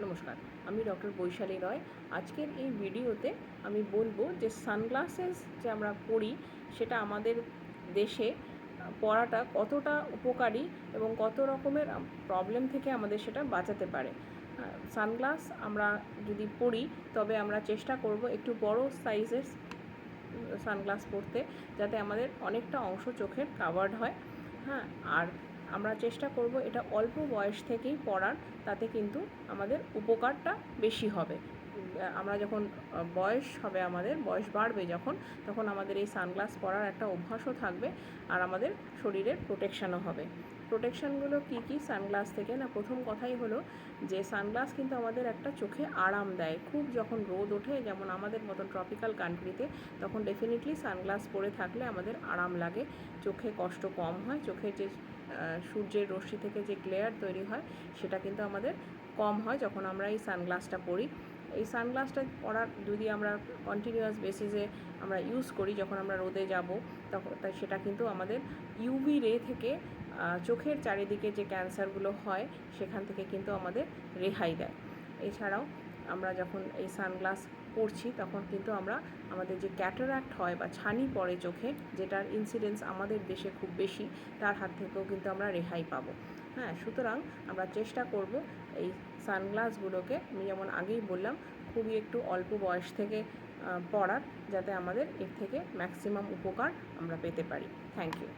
নমস্কার, আমি ডক্টর বৈশালী রয়। আজকের এই ভিডিওতে আমি বলবো যে সানগ্লাসেস যে আমরা পরি সেটা আমাদের দেশে পরাটা কতটা উপকারী এবং কত রকমের প্রবলেম থেকে আমাদের সেটা বাঁচাতে পারে। সানগ্লাস আমরা যদি পরি তবে আমরা চেষ্টা করব একটু বড় সাইজের সানগ্লাস পরতে, যাতে আমাদের অনেকটা অংশ চোখের কাভার্ড হয়। হ্যাঁ, আর আমরা চেষ্টা করব এটা অল্প বয়স থেকেই পরার, তাতে কিন্তু আমাদের উপকারটা বেশি হবে। আমরা যখন বয়স হবে, আমাদের বয়স বাড়বে যখন, তখন আমাদের এই সানগ্লাস পরার একটা অভ্যাসও থাকবে আর আমাদের শরীরের প্রোটেকশানও হবে। প্রোটেকশানগুলো কী কী সানগ্লাস থেকে? না, প্রথম কথাই হলো যে সানগ্লাস কিন্তু আমাদের একটা চোখে আরাম দেয়। খুব যখন রোদ ওঠে, যেমন আমাদের মতন ট্রপিক্যাল কান্ট্রিতে, তখন ডেফিনেটলি সানগ্লাস পরে থাকলে আমাদের আরাম লাগে, চোখে কষ্ট কম হয়, চোখে যে সূর্যের রশ্মি থেকে যে গ্লেয়ার তৈরি হয় সেটা কিন্তু আমাদের কম হয় যখন আমরা এই সানগ্লাসটা পরি। এই সানগ্লাসটা পরার যদি আমরা কন্টিনিউয়াস বেসিসে আমরা ইউজ করি, যখন আমরা রোদে যাব তখন সেটা কিন্তু আমাদের ইউভি রে থেকে চোখের চারিদিকে যে ক্যান্সারগুলো হয় সেখান থেকে কিন্তু আমাদের রেহাই দেয়। এছাড়াও আমরা যখন এই সানগ্লাস পরছি তখন কিন্তু আমরা আমাদের যে ক্যাটারাক্ট হয় বা ছানি পড়ে চোখে, যেটার ইনসিডেন্স আমাদের দেশে খুব বেশি, তার হাত থেকেও কিন্তু আমরা রেহাই পাবো। হ্যাঁ, সুতরাং আমরা চেষ্টা করব এই সানগ্লাসগুলোকে, আমি যেমন আগেই বললাম, খুবই একটু অল্প বয়স থেকে পরার, যাতে আমাদের এর থেকে ম্যাক্সিমাম উপকার আমরা পেতে পারি। Thank you.